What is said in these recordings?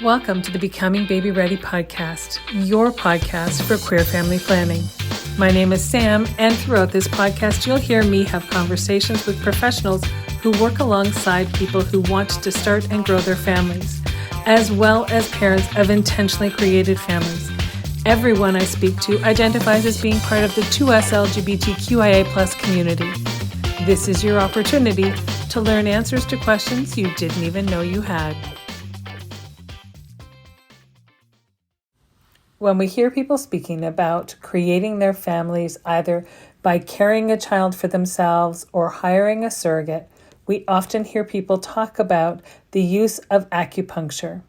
Welcome to the Becoming Baby Ready podcast, your podcast for queer family planning. My name is Sam, and throughout this podcast, you'll hear me have conversations with professionals who work alongside people who want to start and grow their families, as well as parents of intentionally created families. Everyone I speak to identifies as being part of the 2S LGBTQIA+ community. This is your opportunity to learn answers to questions you didn't even know you had. When we hear people speaking about creating their families either by carrying a child for themselves or hiring a surrogate, we often hear people talk about the use of acupuncture.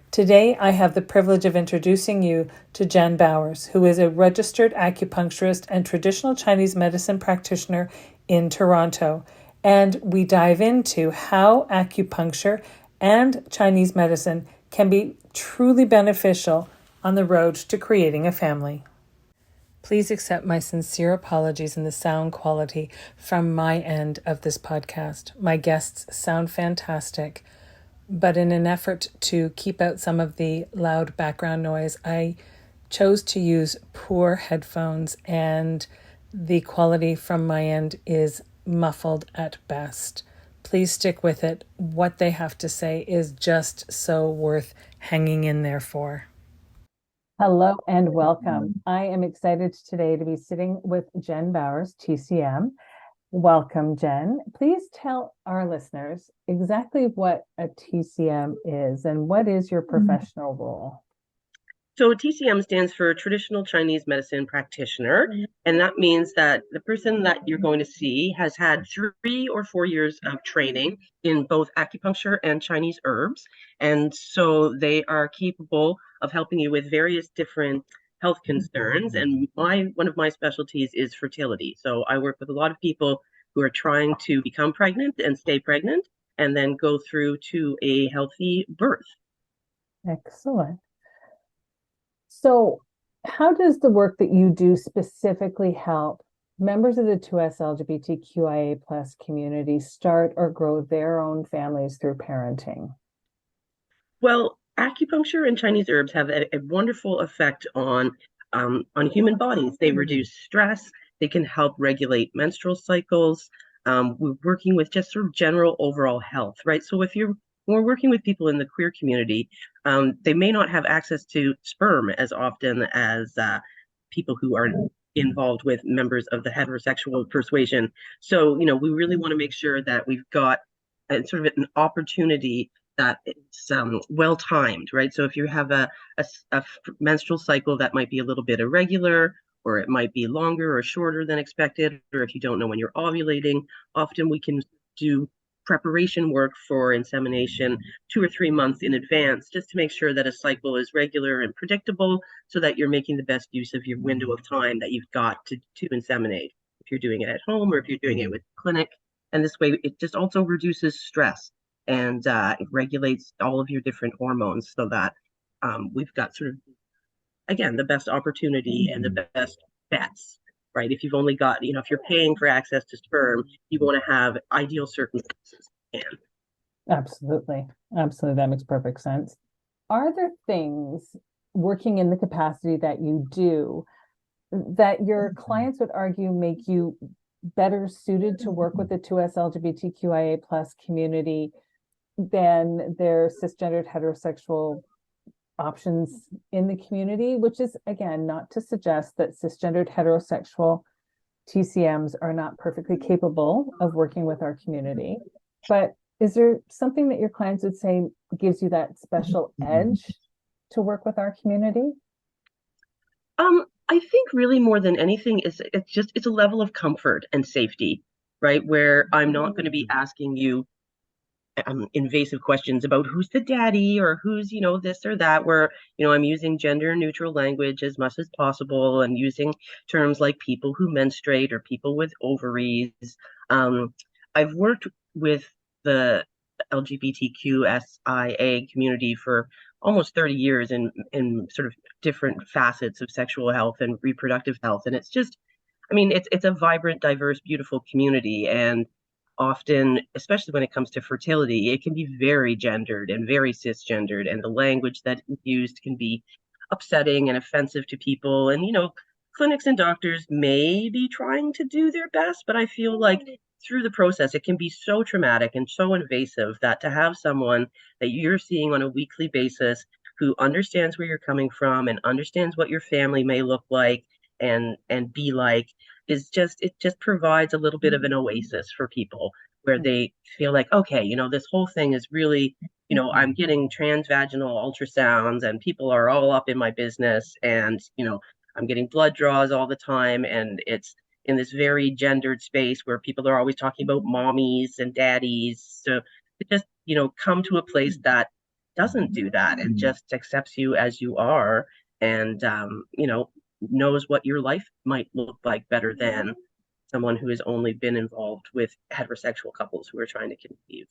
Today, I have the privilege of introducing you to Jen Bowers, who is a registered acupuncturist and traditional Chinese medicine practitioner in Toronto. And we dive into how acupuncture and Chinese medicine can be truly beneficial on the road to creating a family. Please accept my sincere apologies in the sound quality from my end of this podcast. My guests sound fantastic, but in an effort to keep out some of the loud background noise, I chose to use poor headphones, and the quality from my end is muffled at best. Please stick with it. What they have to say is just so worth hanging in there for. Hello and welcome. I am excited today to be sitting with Jen Bowers, TCM. Welcome, Jen. Please tell our listeners exactly what a TCM is and what is your professional role? So TCM stands for Traditional Chinese Medicine Practitioner, and that means that the person that you're going to see has had 3 or 4 years of training in both acupuncture and Chinese herbs, and so they are capable of helping you with various different health concerns. And one of my specialties is fertility. So I work with a lot of people who are trying to become pregnant and stay pregnant, and then go through to a healthy birth. Excellent. So how does the work that you do specifically help members of the 2S LGBTQIA+ community start or grow their own families through parenting? Well, acupuncture and Chinese herbs have a wonderful effect on human bodies. They reduce stress. They can help regulate menstrual cycles. We're working with just sort of general overall health, right? So we're working with people in the queer community, they may not have access to sperm as often as people who are involved with members of the heterosexual persuasion. So, we really want to make sure that we've got sort of an opportunity that it's well timed, right? So if you have a menstrual cycle that might be a little bit irregular, or it might be longer or shorter than expected, or if you don't know when you're ovulating, often we can do preparation work for insemination 2 or 3 months in advance, just to make sure that a cycle is regular and predictable, so that you're making the best use of your window of time that you've got to inseminate, if you're doing it at home or if you're doing it with clinic. And this way, it just also reduces stress, and it regulates all of your different hormones, so that we've got sort of, again, the best opportunity and the best bets, right? If you've only got, if you're paying for access to sperm, you want to have ideal circumstances. Absolutely. Absolutely. That makes perfect sense. Are there things working in the capacity that you do that your clients would argue make you better suited to work with the 2S LGBTQIA+ community than their cisgendered heterosexual options in the community? Which is, again, not to suggest that cisgendered heterosexual TCMs are not perfectly capable of working with our community, but is there something that your clients would say gives you that special edge to work with our community? I think really more than anything it's a level of comfort and safety, right? Where I'm not going to be asking you invasive questions about who's the daddy or who's, this or that, where, I'm using gender neutral language as much as possible, and using terms like people who menstruate or people with ovaries. I've worked with the LGBTQSIA community for almost 30 years in sort of different facets of sexual health and reproductive health. And it's just, it's a vibrant, diverse, beautiful community. And often, especially when it comes to fertility, it can be very gendered and very cisgendered, and the language that is used can be upsetting and offensive to people. And, clinics and doctors may be trying to do their best, but I feel like through the process, it can be so traumatic and so invasive that to have someone that you're seeing on a weekly basis who understands where you're coming from and understands what your family may look like and be like is just it just provides a little bit of an oasis for people where they feel like, okay, this whole thing is really, I'm getting transvaginal ultrasounds and people are all up in my business, and I'm getting blood draws all the time, and it's in this very gendered space where people are always talking about mommies and daddies. So to just, come to a place that doesn't do that and just accepts you as you are, and knows what your life might look like better than someone who has only been involved with heterosexual couples who are trying to conceive.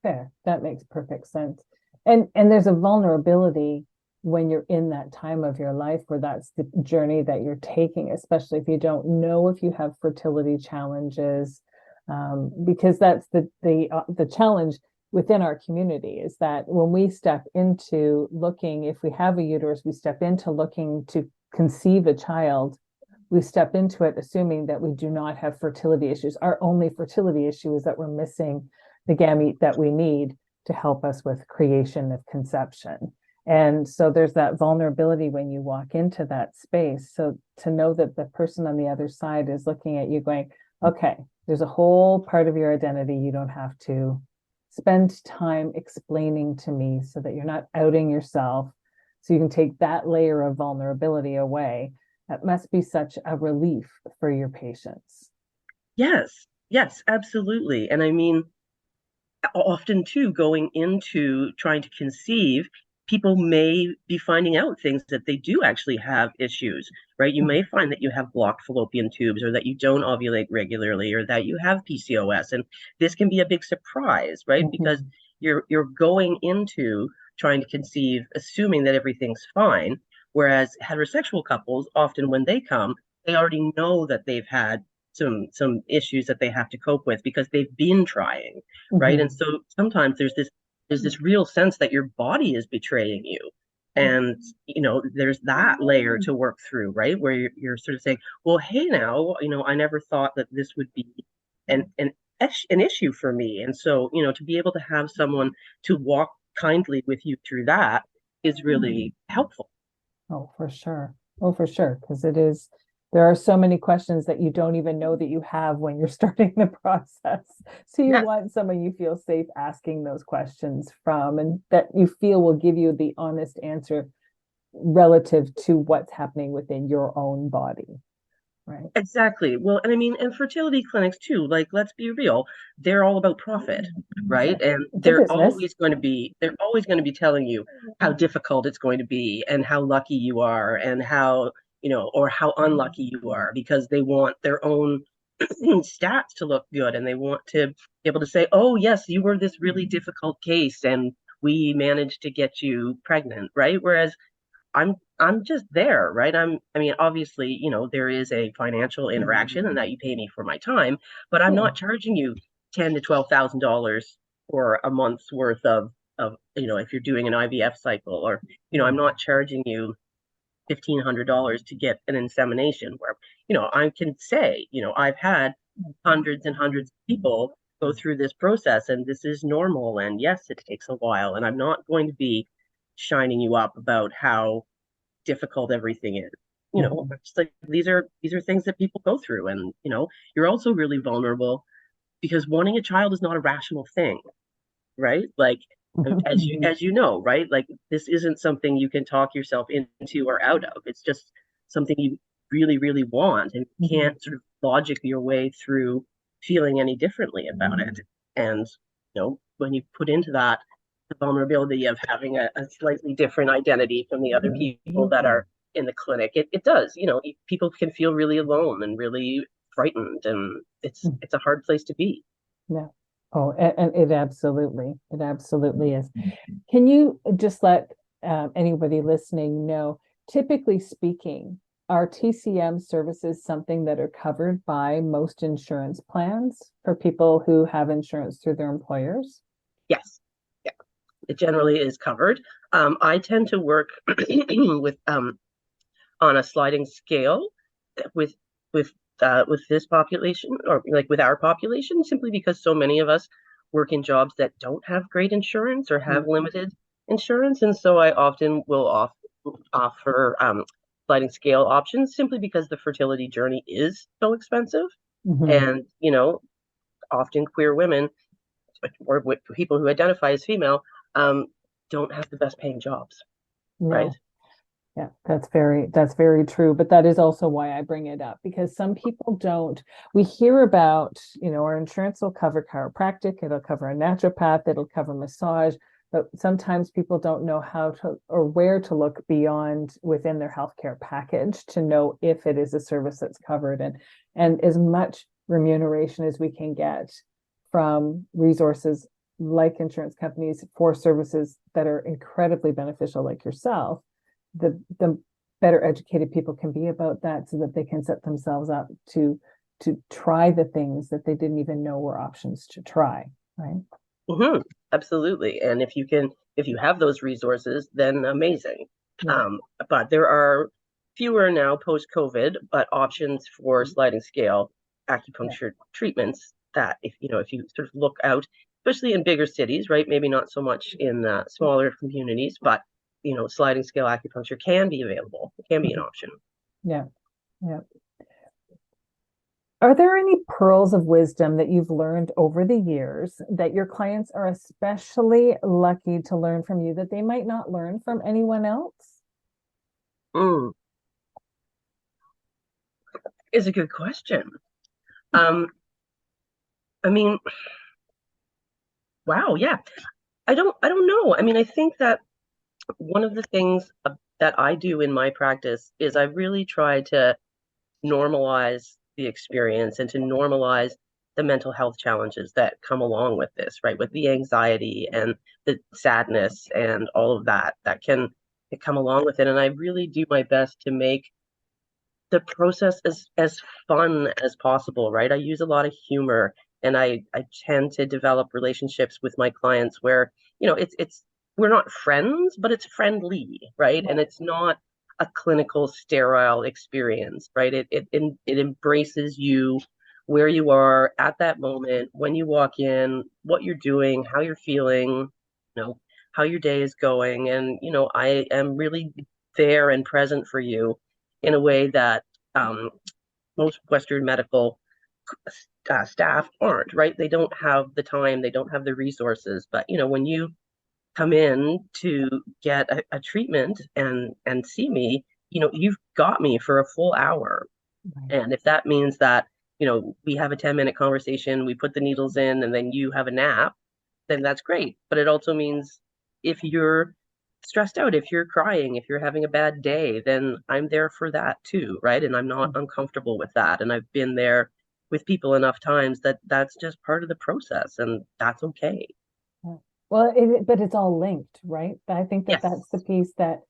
Fair. That makes perfect sense. And there's a vulnerability when you're in that time of your life where that's the journey that you're taking, especially if you don't know if you have fertility challenges, because that's the challenge within our community is that when we step into looking, if we have a uterus, we step into looking to conceive a child, we step into it assuming that we do not have fertility issues. Our only fertility issue is that we're missing the gamete that we need to help us with creation of conception. And so there's that vulnerability when you walk into that space. So to know that the person on the other side is looking at you going, okay, there's a whole part of your identity you don't have to spend time explaining to me so that you're not outing yourself. So you can take that layer of vulnerability away. That must be such a relief for your patients. Yes, yes, absolutely. And I mean, often too, going into trying to conceive, people may be finding out things that they do actually have issues, right? You may find that you have blocked fallopian tubes, or that you don't ovulate regularly, or that you have PCOS. And this can be a big surprise, right? Because you're going into trying to conceive assuming that everything's fine. Whereas heterosexual couples, often when they come, they already know that they've had some issues that they have to cope with because they've been trying, right? And so sometimes there's this real sense that your body is betraying you. And there's that layer to work through, right? Where you're sort of saying, well, hey, now, I never thought that this would be an issue for me. And so, to be able to have someone to walk kindly with you through that is really helpful. Oh, for sure. Oh, for sure. Because there are so many questions that you don't even know that you have when you're starting the process. So you Yes. want someone you feel safe asking those questions from and that you feel will give you the honest answer relative to what's happening within your own body. Right. Exactly. Well, and I mean, and fertility clinics too, like, let's be real, they're all about profit, right? And It's a business. they're always going to be telling you how difficult it's going to be and how lucky you are and how, or how unlucky you are, because they want their own stats to look good, and they want to be able to say, oh, yes, you were this really difficult case and we managed to get you pregnant, right? Whereas I'm just there, right? I mean, obviously, there is a financial interaction and that you pay me for my time, but I'm not charging you ten to $12,000 for a month's worth of if you're doing an IVF cycle, or I'm not charging you $1,500 to get an insemination where I can say I've had hundreds and hundreds of people go through this process, and this is normal, and yes, it takes a while, and I'm not going to be shining you up about how difficult everything is. It's like these are things that people go through, and you're also really vulnerable because wanting a child is not a rational thing, right? Like, as you know, right? Like, this isn't something you can talk yourself into or out of. It's just something you really, really want, and you can't sort of logic your way through feeling any differently about it. And when you put into that the vulnerability of having a slightly different identity from the other people that are in the clinic, it does. People can feel really alone and really frightened, and it's a hard place to be. Yeah. Oh, and it absolutely is. Can you just let anybody listening know, typically speaking, are TCM services something that are covered by most insurance plans for people who have insurance through their employers? Yes. Yeah. It generally is covered. I tend to work with on a sliding scale with with with this population, or like with our population, simply because so many of us work in jobs that don't have great insurance or have limited insurance, and so I often will offer sliding scale options simply because the fertility journey is so expensive, Mm-hmm. and often queer women or people who identify as female um, don't have the best paying jobs, right? No. Yeah, that's very true. But that is also why I bring it up, because some people don't. We hear about, our insurance will cover chiropractic, it'll cover a naturopath, it'll cover massage, but sometimes people don't know how to or where to look beyond within their healthcare package to know if it is a service that's covered, and as much remuneration as we can get from resources like insurance companies for services that are incredibly beneficial, like yourself, the better educated people can be about that, so that they can set themselves up to try the things that they didn't even know were options to try, right? Mm-hmm. Absolutely. And if you have those resources, then amazing. Yeah, Um, but there are fewer now post-COVID, but options for sliding scale yeah, acupuncture treatments that if you sort of look out, especially in bigger cities, right? Maybe not so much in smaller communities, but sliding scale acupuncture can be available. It can be an option. yeah, yeah. Are there any pearls of wisdom that you've learned over the years that your clients are especially lucky to learn from you that they might not learn from anyone else? Mm, is a good question. Um, I mean, wow, yeah. I don't know. I mean, I think that one of the things that I do in my practice is I really try to normalize the experience and to normalize the mental health challenges that come along with this, right? With the anxiety and the sadness and all of that can come along with it. And I really do my best to make the process as fun as possible, right? I use a lot of humor, and I tend to develop relationships with my clients where, it's we're not friends, but it's friendly, right? And it's not a clinical sterile experience, right? It embraces you where you are at that moment, when you walk in, what you're doing, how you're feeling, how your day is going. And, I am really there and present for you in a way that um, most Western medical staff aren't, right? They don't have the time, they don't have the resources. But when you come in to get a treatment and see me, you've got me for a full hour. Right. And if that means that we have a 10-minute conversation, we put the needles in, and then you have a nap, then that's great. But it also means if you're stressed out, if you're crying, if you're having a bad day, then I'm there for that too, right? And I'm not uncomfortable with that. And I've been there with people enough times that that's just part of the process, and that's okay. Yeah. Well, but it's all linked, right? I think that Yes. that's the piece that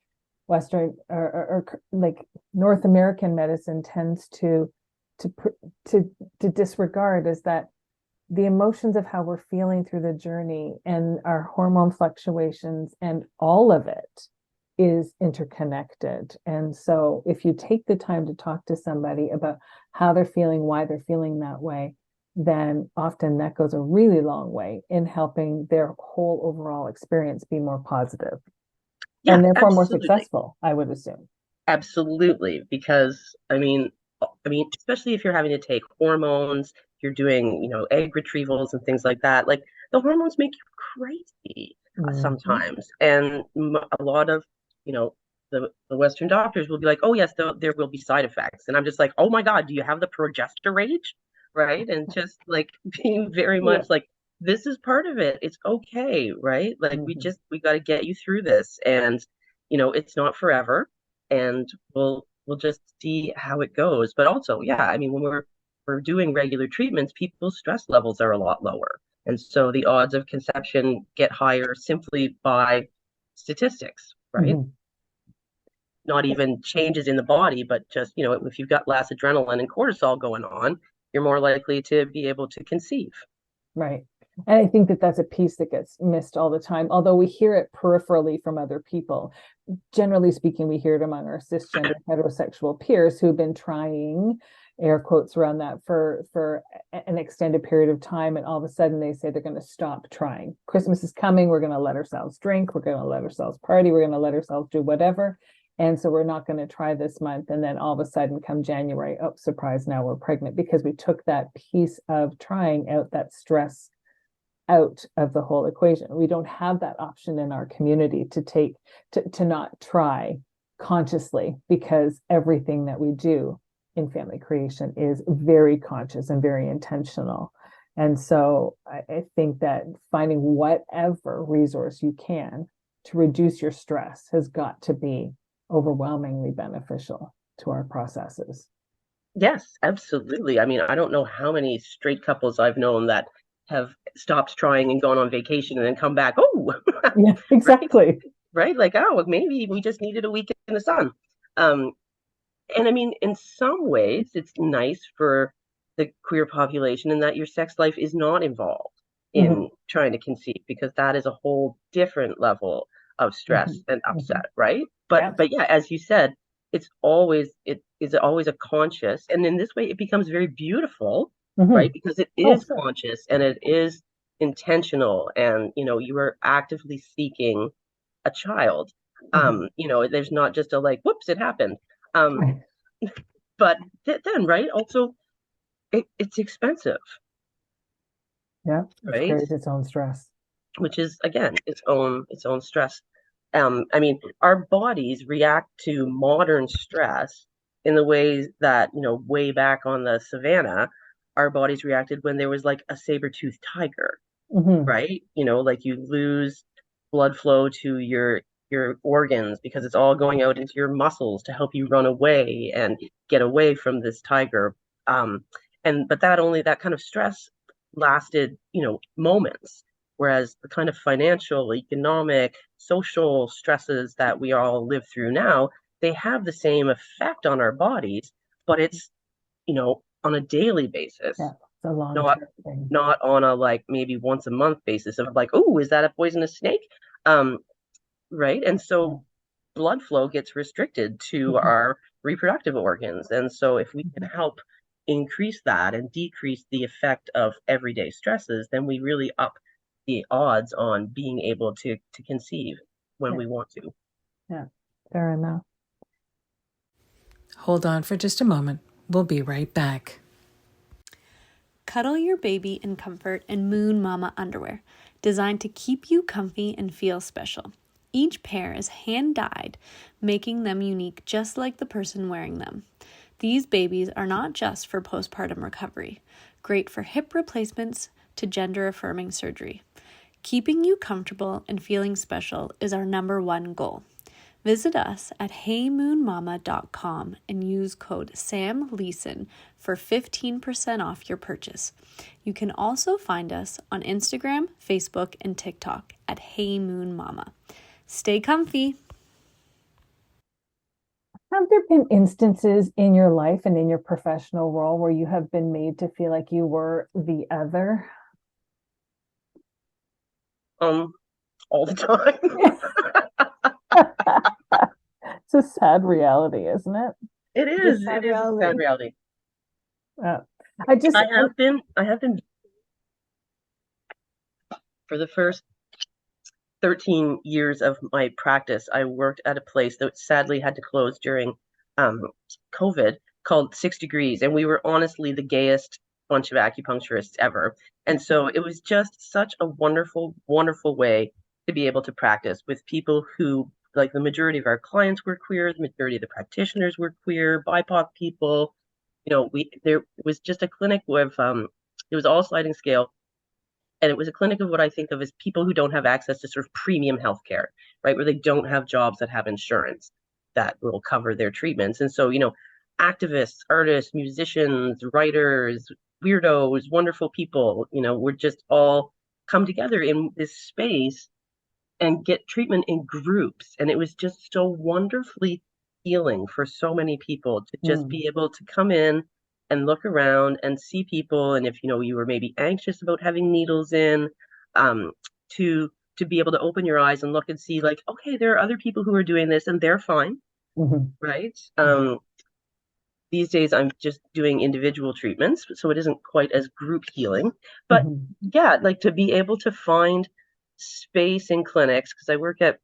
Western or like North American medicine tends to to disregard, is that the emotions of how we're feeling through the journey and our hormone fluctuations and all of it is interconnected. And so if you take the time to talk to somebody about how they're feeling, why they're feeling that way, then often that goes a really long way in helping their whole overall experience be more positive Yeah, and therefore more absolutely. successful, I would assume. Absolutely, because I mean, especially if you're having to take hormones, you're doing, egg retrievals and things like that. Like the hormones make you crazy Mhm. sometimes, and a lot of, you know, the Western doctors will be like, "Oh yes, there will be side effects," and I'm just like, "Oh my God, do you have the progesterone?" Right? And just like being very Yeah. much like, "This is part of it. It's okay, right? Like Mhm. we got to get you through this, and it's not forever." And we'll just see how it goes. But also, yeah, I mean, when we're doing regular treatments, people's stress levels are a lot lower, and so the odds of conception get higher simply by statistics, right? Mhm. not even changes in the body, but just, if you've got less adrenaline and cortisol going on, you're more likely to be able to conceive. Right. And I think that that's a piece that gets missed all the time, although we hear it peripherally from other people. Generally speaking, we hear it among our cisgender heterosexual peers who've been trying, air quotes around that, for an extended period of time, and all of a sudden they say they're going to stop trying. Christmas is coming, we're going to let ourselves drink, we're going to let ourselves party, we're going to let ourselves do whatever. And so we're not going to try this month. And then all of a sudden, come January, oh, surprise, now we're pregnant, because we took that piece of trying out, that stress out of the whole equation. We don't have that option in our community to not try consciously, because everything that we do in family creation is very conscious and very intentional. And so I think that finding whatever resource you can to reduce your stress has got to be overwhelmingly beneficial to our processes. Yes, absolutely. I mean, I don't know how many straight couples I've known that have stopped trying and gone on vacation and then come back. Oh, Yeah, right, exactly. right. Like, oh, maybe we just needed a week in the sun. Um, and I mean, in some ways, it's nice for the queer population in that your sex life is not involved Mm-hmm. in trying to conceive, because that is a whole different level of Mm-hmm. stress and Mm-hmm. upset, right? But Yeah. but yeah, as you said, it is always a conscious, and in this way, it becomes very beautiful, right? Mm-hmm. Because it Oh, is sure. conscious and it is intentional, and you are actively seeking a child. Mm-hmm. There's not just a like, whoops, it happened. Um, Right. but then, right, also it's expensive, Yeah, which right? carries its own stress. Which is again its own stress. I mean, our bodies react to modern stress in the ways that, way back on the savannah, our bodies reacted when there was like a saber-toothed tiger, Mm-hmm. right? Like you lose blood flow to your organs because it's all going out into your muscles to help you run away and get away from this tiger. Um, but that kind of stress lasted, moments. Whereas the kind of financial, economic, social stresses that we all live through now, they have the same effect on our bodies, but it's, on a daily Yeah, basis, it's a not long-term thing. not on a like maybe once a month basis of like, oh, is that a poisonous snake? Um, right. And Yeah. so blood flow gets restricted to Mm-hmm. our reproductive organs. And so if we can Mm-hmm. help increase that and decrease the effect of everyday stresses, then we really up the odds on being able to conceive when Yeah, we want to. yeah, fair enough. Hold on for just a moment. We'll be right back. Cuddle your baby in comfort in Moon Mama underwear, designed to keep you comfy and feel special. Each pair is hand dyed, making them unique just like the person wearing them. These babies are not just for postpartum recovery, great for hip replacements to gender affirming surgery. Keeping you comfortable and feeling special is our number one goal. Visit us at heymoonmama.com and use code SAMLEESON for 15% off your purchase. You can also find us on Instagram, Facebook, and TikTok at heymoonmama. Stay comfy. Have there been instances in your life and in your professional role where you have been made to feel like you were the other? Um, all the time. It's a sad reality, isn't it? It It's a is. sad It is a sad reality. reality. Uh, I just, I have been for the first 13 years of my practice, I worked at a place that sadly had to close during um, COVID, called 6 Degrees. And we were honestly the gayest bunch of acupuncturists ever. And so it was just such a wonderful, wonderful way to be able to practice with people who, like the majority of our clients were queer, the majority of the practitioners were queer, BIPOC people. There was just a clinic with, it was all sliding scale, and it was a clinic of what I think of as people who don't have access to sort of premium healthcare, right? Where they don't have jobs that have insurance that will cover their treatments. And so, activists, artists, musicians, writers, weirdos, wonderful people, would just all come together in this space and get treatment in groups. And it was just so wonderfully healing for so many people to just Mm. be able to come in and look around and see people. And if you were maybe anxious about having needles in, um, to be able to open your eyes and look and see like, okay, there are other people who are doing this and they're fine, Mhm. right? These days I'm just doing individual treatments, so it isn't quite as group healing. But Mhm. yeah, like to be able to find space in clinics, because I work at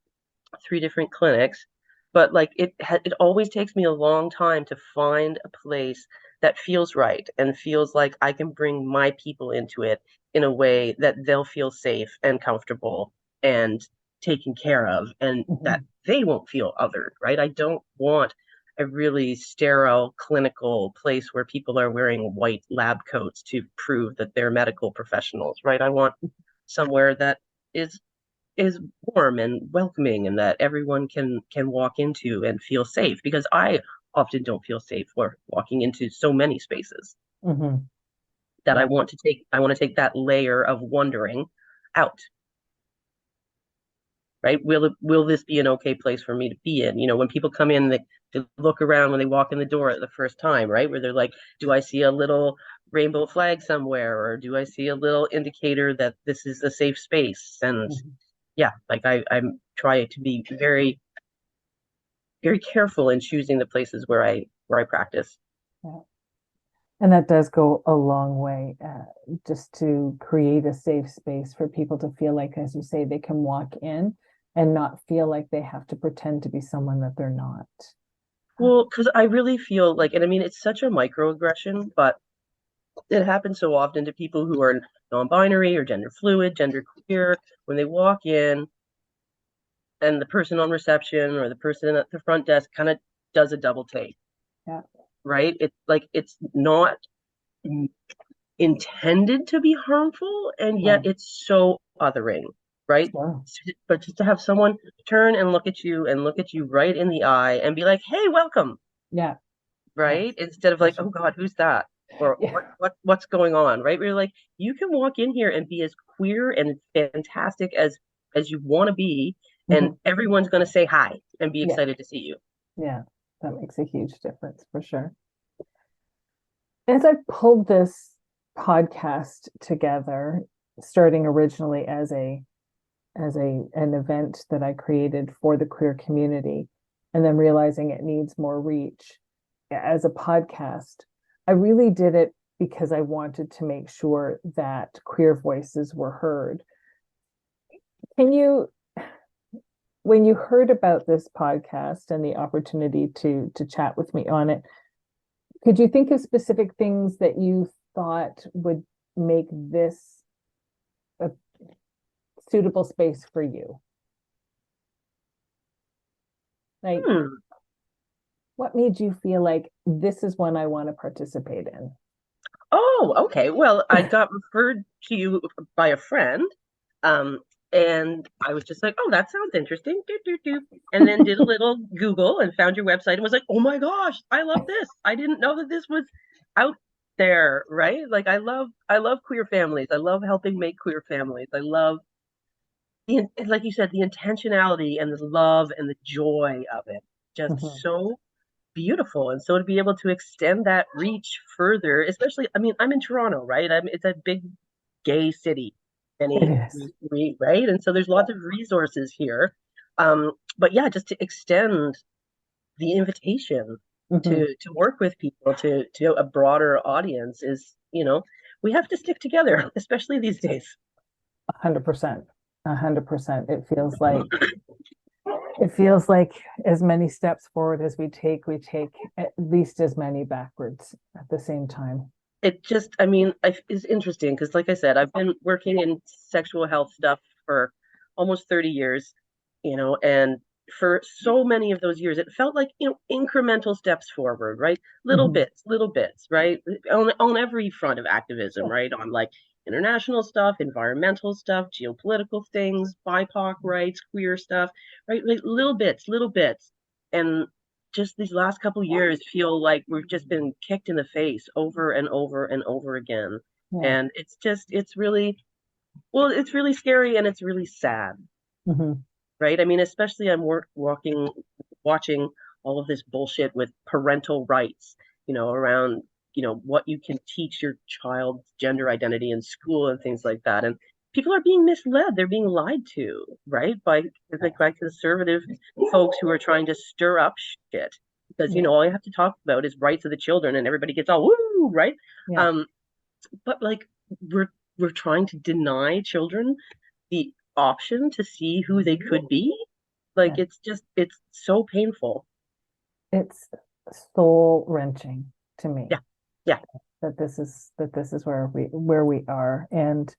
3 different clinics, but like it always takes me a long time to find a place that feels right and feels like I can bring my people into it in a way that they'll feel safe and comfortable and taken care of, and that Mhm. they won't feel othered, right? I don't want a really sterile clinical place where people are wearing white lab coats to prove that they're medical professionals, right? I want somewhere that is is warm and welcoming and that everyone can walk into and feel safe, because I often don't feel safe or walking into so many spaces Mhm. that Yeah. I want to take that layer of wondering out, right? Will this be an okay place for me to be in? When people come in, they look around when they walk in the door at the first time, right? Where they're like, do I see a little rainbow flag somewhere, or do I see a little indicator that this is a safe space? And Mhm. yeah, like I'm trying to be very, very careful in choosing the places where I practice. Yeah. And that does go a long way, just to create a safe space for people to feel like, as you say, they can walk in and not feel like they have to pretend to be someone that they're not. Well, because I really feel like, and I mean, it's such a microaggression, but it happens so often to people who are non-binary or gender fluid, gender queer, when they walk in and the person on reception or the person at the front desk kind of does a double take, Yeah. right? It's like it's not intended to be harmful, and yet No. it's so othering, right? Sure. But just to have someone turn and look at you right in the eye and be like, "Hey, welcome," Yeah. Yes. right? Instead of For like, sure. "Oh God, who's that?" Or Yeah. what's going on, right? We're like, you can walk in here and be as queer and fantastic as you want to be, and Mhm. everyone's going to say hi and be Yeah. excited to see you. Yeah. That makes a huge difference for sure. As I pulled this podcast together, starting originally as an event that I created for the queer community, and then realizing it needs more reach as a podcast, I really did it because I wanted to make sure that queer voices were heard. Can you, when you heard about this podcast and the opportunity to chat with me on it, could you think of specific things that you thought would make this a suitable space for you? Like, Hmm. what made you feel like this is one I want to participate in? Oh, okay. Well, I got referred to you by a friend, um, and I was just like, "Oh, that sounds interesting." Do, do, do. And then did a little Google and found your website and was like, "Oh my gosh, I love this! I didn't know that this was out there." Right? Like, I love queer families. I love helping make queer families. I love like you said, the intentionality and the love and the joy of it. Just Mhm. so beautiful. And so to be able to extend that reach further, especially, I mean, I'm in Toronto, right? It's a big gay city, It any is. right? And so there's lots of resources here. But yeah, just to extend the invitation Mhm. to work with people to a broader audience is, we have to stick together, especially these days. 100%. 100%. It feels like as many steps forward as we take at least as many backwards at the same time. It just, I mean, it's interesting because, like I said, I've been working in sexual health stuff for almost 30 years, and for so many of those years, it felt like, incremental steps forward, right? Mhm. Little bits, right? On every front of activism, Sure. right? On like international stuff, environmental stuff, geopolitical things, BIPOC rights, queer stuff, right? Like little bits. And just these last couple years feel like we've just been kicked in the face over and over and over again. Yeah. And it's really, well, it's really scary and it's really sad, Mhm. right? I mean, especially I'm watching all of this bullshit with parental rights, around, what you can teach your child's gender identity in school and things like that. And people are being misled. They're being lied to, right? By conservative folks who are trying to stir up shit. Because, all you have to talk about is rights of the children and everybody gets all woo, right? Yeah. But like we're trying to deny children the option to see who they could be. Like it's so painful. It's soul wrenching to me. Yeah. That this is where we are. And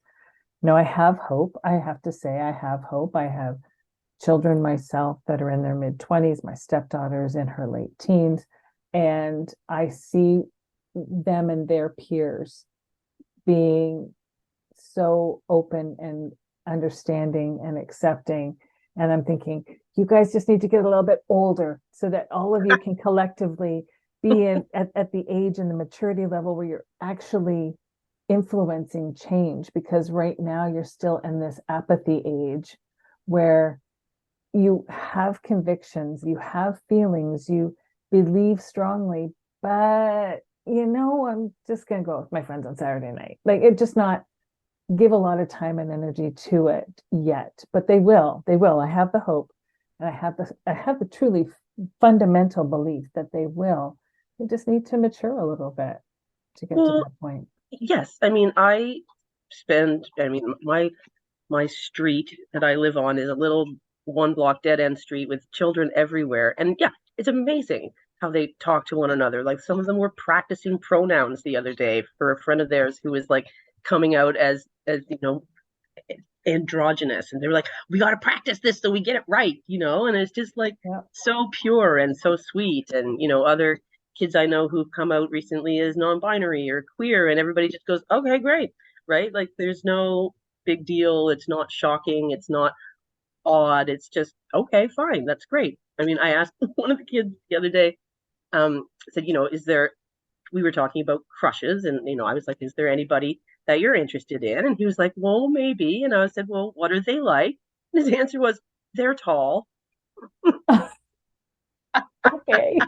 I have hope. I have to say I have hope. I have children myself that are in their mid-20s. My stepdaughter's in her late teens, and I see them and their peers being so open and understanding and accepting. And I'm thinking, you guys just need to get a little bit older so that all of you can collectively be at the age and the maturity level where you're actually influencing change. Because right now you're still in this apathy age where you have convictions, you have feelings, you believe strongly, but I'm just going to go with my friends on Saturday night. Like, it just not give a lot of time and energy to it yet, but they will. I have the hope, and I have the truly fundamental belief that they will. They just need to mature a little bit to get to that point. Yes. I mean, my street that I live on is a little one block dead end street with children everywhere. And yeah, it's amazing how they talk to one another. Like, some of them were practicing pronouns the other day for a friend of theirs who was like coming out as androgynous, and they were like, we got to practice this so we get it right, and it's just like so pure and so sweet. And other kids I know who've come out recently as non-binary or queer, and everybody just goes, okay, great, right? Like, there's no big deal. It's not shocking. It's not odd. It's just, okay, fine, that's great. I mean, I asked one of the kids the other day, said, we were talking about crushes, and I was like, is there anybody that you're interested in? And he was like, well, maybe. And I said, well, what are they like? And his answer was, they're tall. Okay.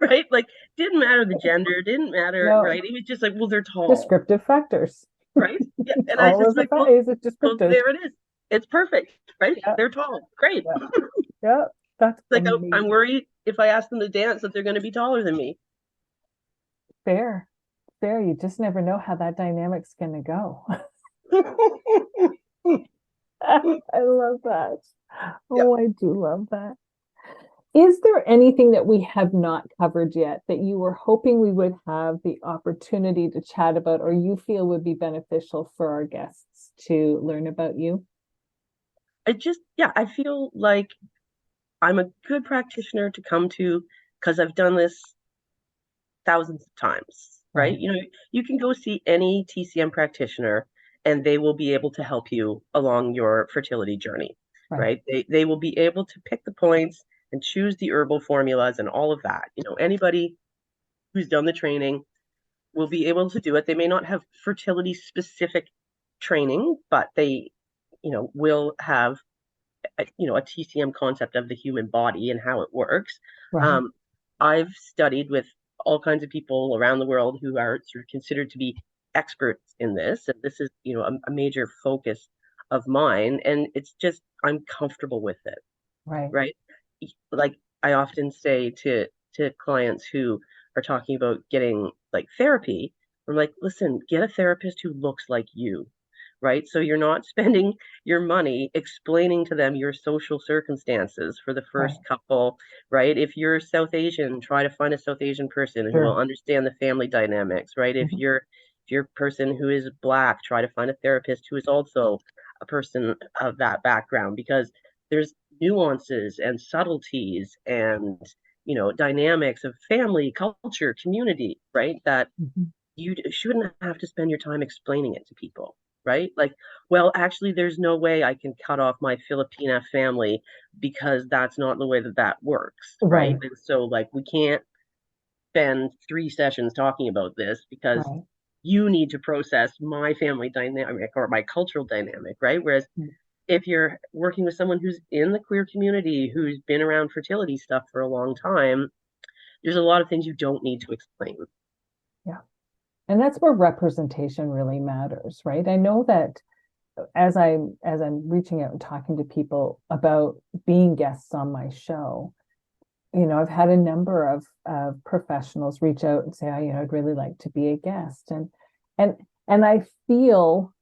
Right? Like, didn't matter the gender, didn't matter, right? He was just like, well, they're tall. Descriptive factors. Right? Yeah. And I just like, well, there it is. It's perfect, right? Yeah. They're tall. Great. Yeah. That's like, I'm worried if I ask them to dance that they're going to be taller than me. Fair. You just never know how that dynamic's going to go. I love that. Oh, I do love that. Is there anything that we have not covered yet that you were hoping we would have the opportunity to chat about, or you feel would be beneficial for our guests to learn about you? I feel like I'm a good practitioner to come to because I've done this thousands of times, right? You can go see any TCM practitioner and they will be able to help you along your fertility journey, right? They will be able to pick the points and choose the herbal formulas and all of that. Anybody who's done the training will be able to do it. They may not have fertility specific training, but they, will have a TCM concept of the human body and how it works. I've studied with all kinds of people around the world who are sort of considered to be experts in this. And this is, a major focus of mine. And it's just, I'm comfortable with it. Right. Like, I often say to clients who are talking about getting like therapy, I'm like, listen, get a therapist who looks like you. Right. So you're not spending your money explaining to them your social circumstances for the first couple. Right. If you're South Asian, try to find a South Asian person who will understand the family dynamics. Right. If you're a person who is Black, try to find a therapist who is also a person of that background, because there's nuances and subtleties and, dynamics of family, culture, community, right? That you shouldn't have to spend your time explaining it to people. Right? Like, well, actually, there's no way I can cut off my Filipina family because that's not the way that works. Right. And so, like, we can't spend 3 sessions talking about this because you need to process my family dynamic or my cultural dynamic. Right. Whereas if you're working with someone who's in the queer community, who's been around fertility stuff for a long time, there's a lot of things you don't need to explain. Yeah. And that's where representation really matters, right? I know that as I'm reaching out and talking to people about being guests on my show, I've had a number of professionals reach out and say, I'd really like to be a guest. And and I feel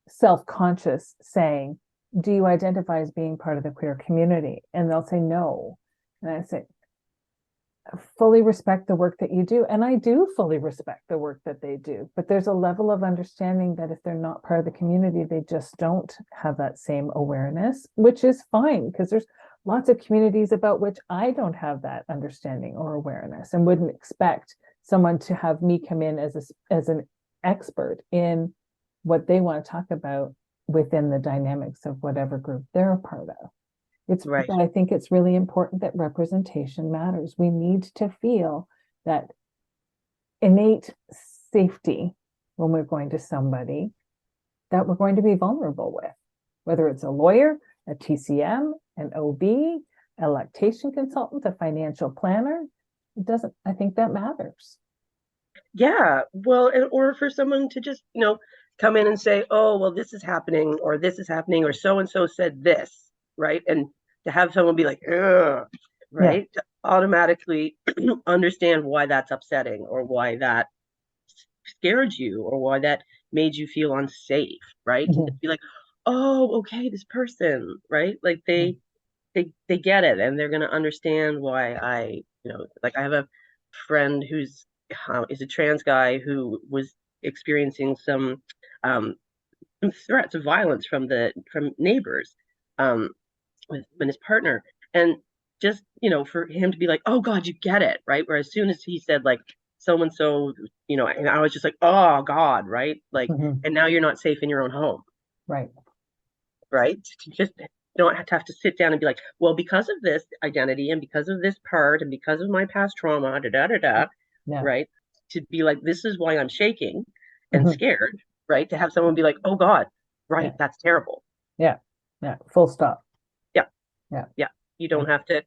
self-conscious saying, do you identify as being part of the queer community? And they'll say no. And I say, fully respect the work that you do. And I do fully respect the work that they do. But there's a level of understanding that if they're not part of the community, they just don't have that same awareness, which is fine because there's lots of communities about which I don't have that understanding or awareness and wouldn't expect someone to have me come in as an expert in what they want to talk about within the dynamics of whatever group they're a part of. Right. But I think it's really important that representation matters. We need to feel that innate safety when we're going to somebody that we're going to be vulnerable with, whether it's a lawyer, a TCM, an OB, a lactation consultant, a financial planner. It doesn't, I think that matters. Yeah. Well, or for someone to just, come in and say, oh, well, this is happening, or so and so said this, right? And to have someone be like, ugh, Yeah. right? To automatically understand why that's upsetting or why that scared you or why that made you feel unsafe, right? And to Mhm. be like, oh, okay, this person, right? Like Mhm. they get it and they're gonna understand why like I have a friend who's is a trans guy who was experiencing um some threats of violence from neighbors um with his partner, and just for him to be like, oh God, you get it, right? Where as soon as he said like so and so, and I was just like, oh God, right? Like, Mhm. and now you're not safe in your own home, Right. right? To just don't have to sit down and be like, well, because of this identity and because of this part and because of my past trauma, da da da da, Yeah. right? To be like, this is why I'm shaking and Mhm. scared, right? To have someone be like, oh God, right, Yeah. that's terrible. Yeah. Yeah. Full stop. Yeah, Yeah. yeah. You Yeah. don't have to.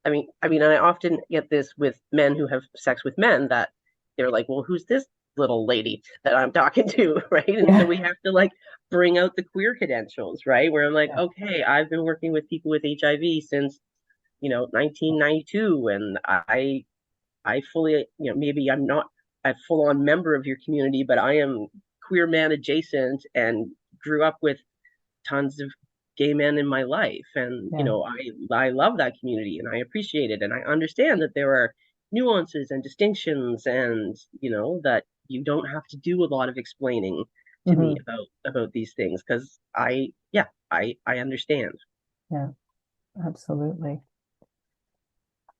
And I often get this with men who have sex with men that they're like, well, who's this little lady that I'm talking to, right? And so Yeah. we have to like bring out the queer credentials, right? Where I'm like, Yeah. okay, I've been working with people with HIV since 1992, and I fully, maybe I'm not a full on member of your community, but I am queer man adjacent and grew up with tons of gay men in my life, and Yeah. I love that community and I appreciate it, and I understand that there are nuances and distinctions, and that you don't have to do a lot of explaining to me Mhm. about these things because I understand. Yeah. Absolutely.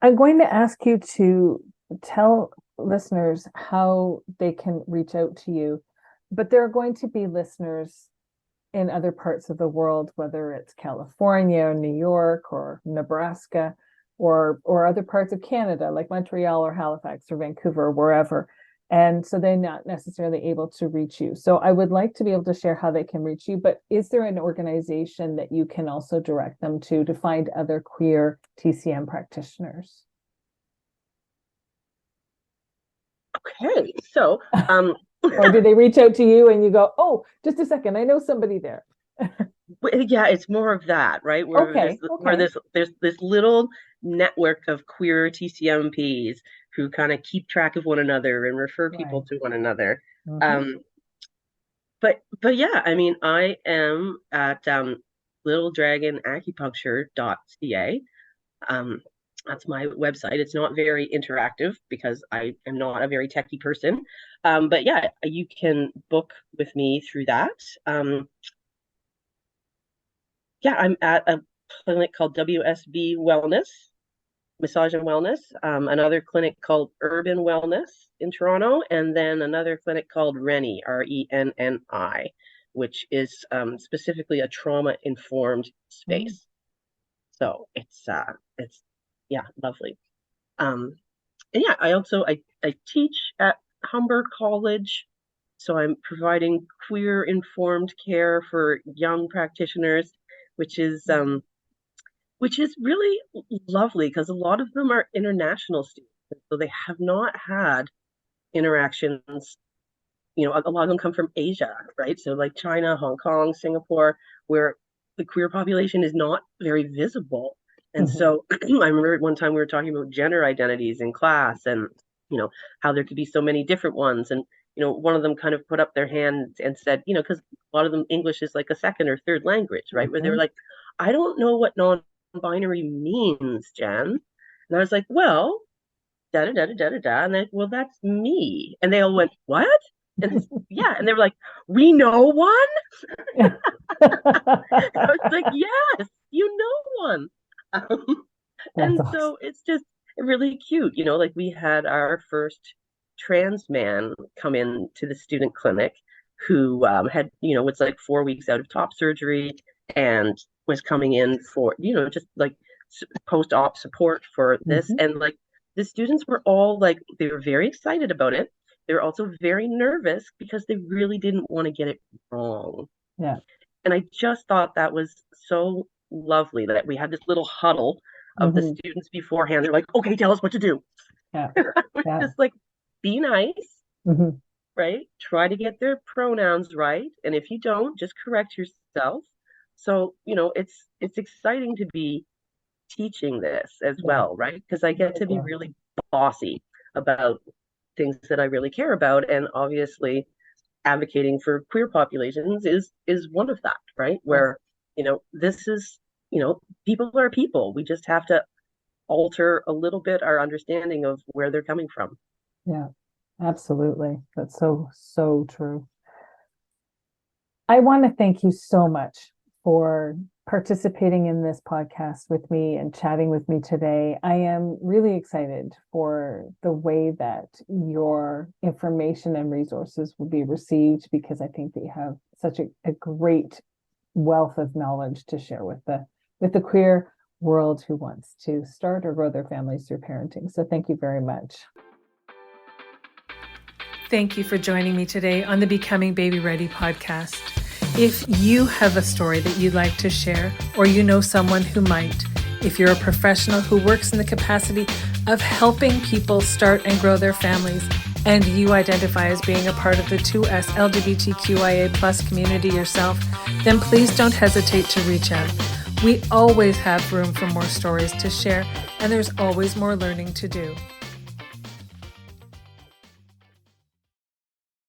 I'm going to ask you to tell listeners how they can reach out to you, but there are going to be listeners in other parts of the world, whether it's California or New York or Nebraska or other parts of Canada, like Montreal or Halifax or Vancouver or wherever. And so they're not necessarily able to reach you. So I would like to be able to share how they can reach you, but is there an organization that you can also direct them to find other queer TCM practitioners? Okay, so um Or do they reach out to you and you go, oh, just a second, I know somebody there? yeah, it's more of that, right? Okay, Where okay. there's this little network of queer TCMPs who kind of keep track of one another and refer people Right. to one another. Mm-hmm. Um, but yeah, I am at littledragonacupuncture.ca. Um, that's my website. It's not very interactive because I am not a very techy person. But yeah, you can book with me through that. Yeah, I'm at a clinic called WSB Wellness, Massage and Wellness, another clinic called Urban Wellness in Toronto, and then another clinic called Rennie, RENNI, which is specifically a trauma informed Mm. space. So it's yeah, lovely. Um, and yeah, I teach at Humber College So I'm providing queer-informed care for young practitioners, which is really lovely because a lot of them are international students, so they have not had interactions. A lot of them come from Asia, right? So like China, Hong Kong, Singapore, where the queer population is not very visible. And so I remember one time we were talking about gender identities in class and, how there could be so many different ones. And, one of them kind of put up their hand and said, because a lot of them English is like a second or third language, right? Where they were like, I don't know what non-binary means, Jen. And I was like, well, da da da da da da. And I, well, that's me. And they all went, what? And yeah, and they were like, we know one? I was like, yes, you know one. And That's so it's just really cute. Like we had our first trans man come in to the student clinic who had, was like 4 weeks out of top surgery and was coming in for, just like post-op support for this. And like the students were all like, they were very excited about it. They were also very nervous because they really didn't want to get it wrong. Yeah. And I just thought that was so lovely that we had this little huddle of the students beforehand. They're like, okay, tell us what to do. Yeah. We're just like, be nice, right? Try to get their pronouns right. And if you don't, just correct yourself. So, it's exciting to be teaching this as well, right? Because I get to be really bossy about things that I really care about. And obviously advocating for queer populations is one of that, right? Where, this is, people are people. We just have to alter a little bit our understanding of where they're coming from. Yeah, absolutely. That's so, so true. I want to thank you so much for participating in this podcast with me and chatting with me today. I am really excited for the way that your information and resources will be received, because I think that you have such a great wealth of knowledge to share with the queer world who wants to start or grow their families through parenting. So thank you very much. Thank you for joining me today on the Becoming Baby Ready podcast. If you have a story that you'd like to share, or you know someone who might, if you're a professional who works in the capacity of helping people start and grow their families, and you identify as being a part of the 2S LGBTQIA+ community yourself, then please don't hesitate to reach out. We always have room for more stories to share, and there's always more learning to do.